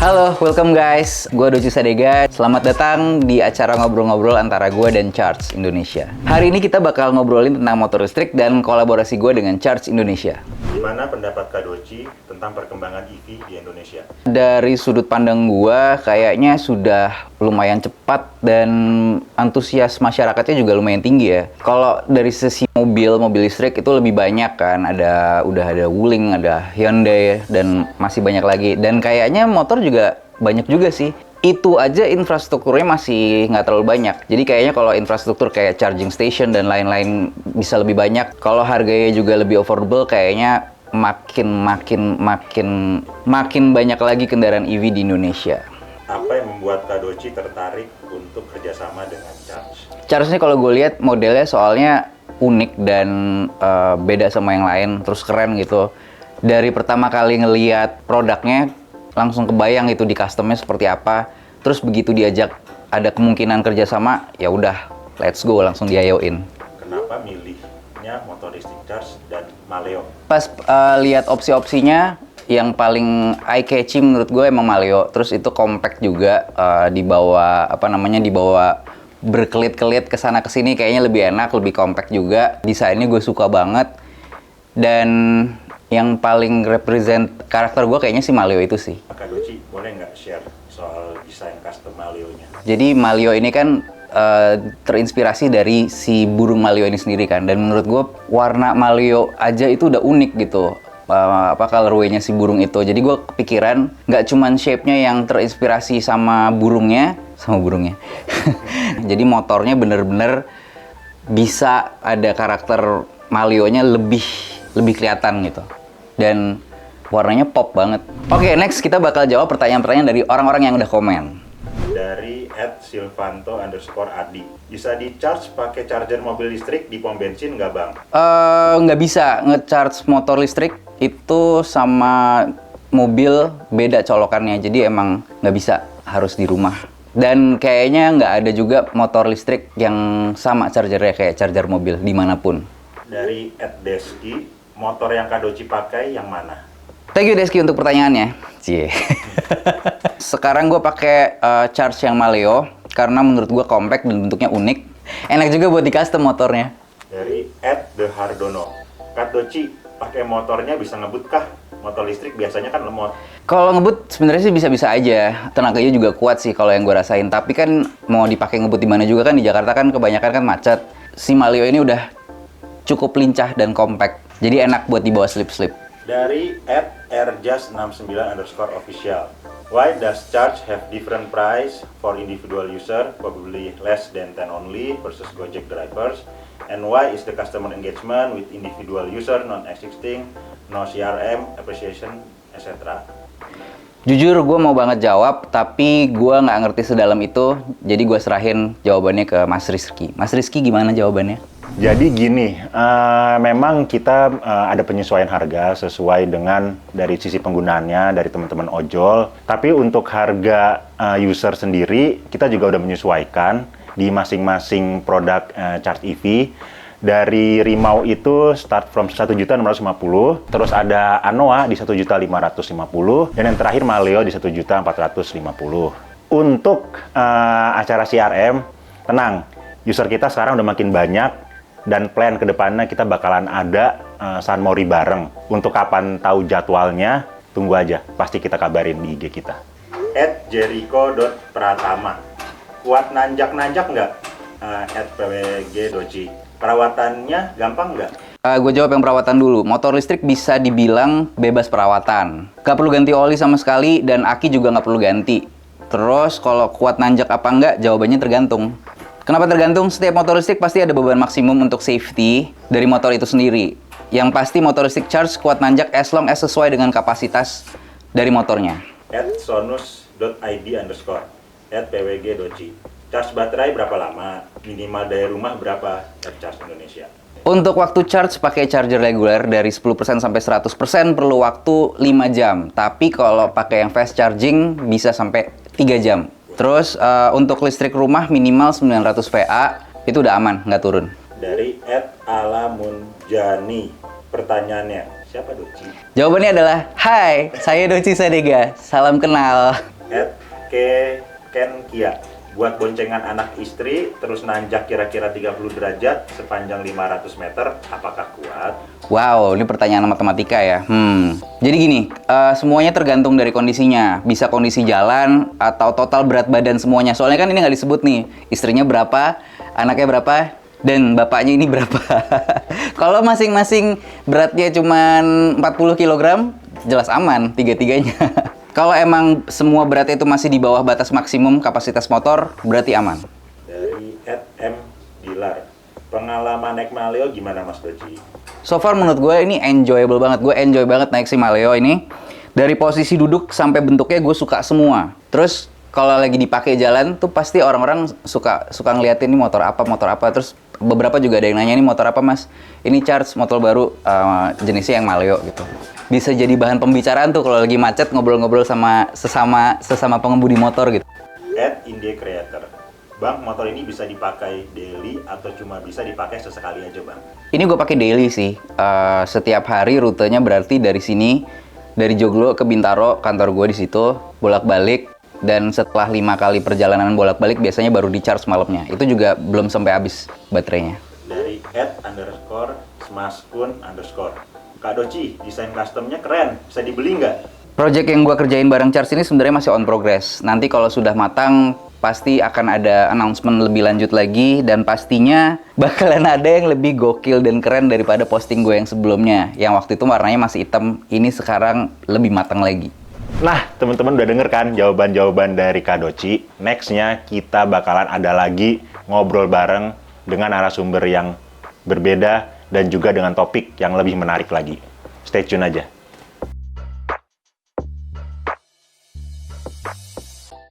Halo, welcome guys. Gue Doci Sadega. Selamat datang di acara ngobrol-ngobrol antara gue dan Charge Indonesia. Hari ini kita bakal ngobrolin tentang motor listrik dan kolaborasi gue dengan Charge Indonesia. Gimana pendapat Kak Doci tentang perkembangan EV di Indonesia? Dari sudut pandang gue, kayaknya sudah lumayan cepat dan antusias masyarakatnya juga lumayan tinggi ya. Kalau dari sisi mobil listrik itu lebih banyak kan. Udah ada Wuling, ada Hyundai, dan masih banyak lagi. Dan kayaknya motor juga banyak juga sih. Itu aja infrastrukturnya masih nggak terlalu banyak. Jadi kayaknya kalau infrastruktur kayak charging station dan lain-lain bisa lebih banyak. Kalau harganya juga lebih affordable, kayaknya makin banyak lagi kendaraan EV di Indonesia. Apa yang membuat Kak Doci tertarik untuk kerjasama dengan Charge? Charge ini kalau gue lihat modelnya soalnya unik dan beda sama yang lain, terus keren gitu. Dari pertama kali ngelihat produknya langsung kebayang itu di customnya seperti apa. Terus begitu diajak ada kemungkinan kerjasama, ya udah let's go, langsung diayoin. Kenapa milihnya motor listrik Charge dan Maleo? Pas lihat opsi-opsinya, yang paling eye catching menurut gue emang Maleo. Terus itu compact juga, dibawa berkelit-kelit kesana kesini kayaknya lebih enak, lebih compact juga. Desainnya gue suka banget. Dan yang paling represent karakter gue kayaknya si Maleo itu sih. Kak Doci boleh nggak share soal desain custom Maleo-nya? Jadi Maleo ini kan terinspirasi dari si burung Maleo ini sendiri kan. Dan menurut gue warna Maleo aja itu udah unik gitu. Colorway-nya si burung itu. Jadi gue kepikiran nggak cuman shape-nya yang terinspirasi sama burungnya. Jadi motornya bener-bener bisa ada karakter Maleo-nya lebih kelihatan gitu. Dan warnanya pop banget. Oke, next kita bakal jawab pertanyaan-pertanyaan dari orang-orang yang udah komen. Dari @silvanto_adi. Bisa di-charge pakai charger mobil listrik di pom bensin nggak, Bang? Nggak bisa nge-charge motor listrik itu sama mobil beda colokannya. Jadi emang nggak bisa, harus di rumah. Dan kayaknya nggak ada juga motor listrik yang sama chargernya kayak charger mobil dimanapun. Dari @deski, motor yang Kak Doci pakai yang mana? Thank you Deski untuk pertanyaannya. Cie. Sekarang gue pakai Charge yang Maleo karena menurut gue compact dan bentuknya unik. Enak juga buat di custom motornya. Dari @dehardono, Kak Doci pakai motornya bisa ngebut kah? Motor listrik biasanya kan lemot. Kalau ngebut sebenarnya sih bisa-bisa aja. Tenaganya juga kuat sih kalau yang gue rasain. Tapi kan mau dipakai ngebut di mana juga kan, di Jakarta kan kebanyakan kan macet. Si Maleo ini udah cukup lincah dan compact. Jadi enak buat dibawa slip-slip. Dari @rjust69_official. Why does Charge have different price for individual user, probably less than 10 only versus Gojek drivers? And why is the customer engagement with individual user non-existing, no CRM, appreciation, etc.? Jujur gue mau banget jawab, tapi gue nggak ngerti sedalam itu. Jadi gue serahin jawabannya ke Mas Rizky. Mas Rizky gimana jawabannya? Jadi gini, memang kita ada penyesuaian harga sesuai dengan dari sisi penggunaannya dari teman-teman ojol. Tapi untuk harga user sendiri, kita juga udah menyesuaikan di masing-masing produk Charge EV. Dari Rimau itu start from 1.650.000, terus ada Anoa di 1.550.000, dan yang terakhir Maleo di 1.450.000. Untuk acara CRM, tenang, user kita sekarang udah makin banyak. Dan plan kedepannya kita bakalan ada San Mori bareng. Untuk kapan tahu jadwalnya, tunggu aja. Pasti kita kabarin di IG kita. @jericho.pratama. Kuat nanjak-nanjak nggak? @pwg_doci. Perawatannya gampang nggak? Gue jawab yang perawatan dulu. Motor listrik bisa dibilang bebas perawatan. Gak perlu ganti oli sama sekali, dan aki juga nggak perlu ganti. Terus kalau kuat nanjak apa enggak, jawabannya tergantung. Kenapa tergantung? Setiap motor listrik pasti ada beban maksimum untuk safety dari motor itu sendiri. Yang pasti motor listrik Charge kuat nanjak as long as sesuai dengan kapasitas dari motornya. @sonus.id_, @pwg_doci. Charge baterai berapa lama? Minimal daya rumah berapa? Charge Indonesia. Untuk waktu charge pakai charger reguler dari 10% sampai 100% perlu waktu 5 jam. Tapi kalau pakai yang fast charging bisa sampai 3 jam. Terus untuk listrik rumah minimal 900 VA, itu udah aman, nggak turun. Dari @alamunjani, pertanyaannya, siapa Doci? Jawabannya adalah, hai, saya Doci Sadega, salam kenal. @Ken Kia. Buat boncengan anak istri, terus nanjak kira-kira 30 derajat sepanjang 500 meter, apakah kuat? Wow, ini pertanyaan matematika ya. Jadi gini, semuanya tergantung dari kondisinya. Bisa kondisi jalan atau total berat badan semuanya. Soalnya kan ini nggak disebut nih, istrinya berapa, anaknya berapa, dan bapaknya ini berapa. Kalau masing-masing beratnya cuma 40 kg, jelas aman tiga-tiganya. Kalau emang semua beratnya itu masih di bawah batas maksimum kapasitas motor, berarti aman. Dari @M Dilar. Pengalaman naik Maleo gimana Mas Doci? So far menurut gue ini enjoyable banget. Gue enjoy banget naik si Maleo ini. Dari posisi duduk sampai bentuknya gue suka semua. Terus kalau lagi dipakai jalan tuh pasti orang-orang suka ngeliatin ini motor apa. Terus beberapa juga ada yang nanya, ini motor apa mas? Ini Charge, motor baru, jenisnya yang Maleo gitu. Bisa jadi bahan pembicaraan tuh kalau lagi macet, ngobrol-ngobrol sama sesama pengemudi motor gitu. @Indie Creator. Bang, motor ini bisa dipakai daily atau cuma bisa dipakai sesekali aja bang? Ini gue pakai daily sih. Setiap hari rutenya berarti dari sini, dari Joglo ke Bintaro, kantor gue di situ, bolak-balik. Dan setelah 5 kali perjalanan bolak-balik, biasanya baru di-charge malamnya. Itu juga belum sampai habis baterainya. Dari @_Smaskun_. Kak Doci, desain customnya keren. Bisa dibeli nggak? Project yang gue kerjain bareng Charge ini sebenarnya masih on progress. Nanti kalau sudah matang, pasti akan ada announcement lebih lanjut lagi. Dan pastinya bakalan ada yang lebih gokil dan keren daripada posting gue yang sebelumnya. Yang waktu itu warnanya masih hitam, ini sekarang lebih matang lagi. Nah, teman-teman udah denger kan jawaban-jawaban dari Kak Doci. Next-nya kita bakalan ada lagi ngobrol bareng dengan narasumber yang berbeda dan juga dengan topik yang lebih menarik lagi. Stay tune aja.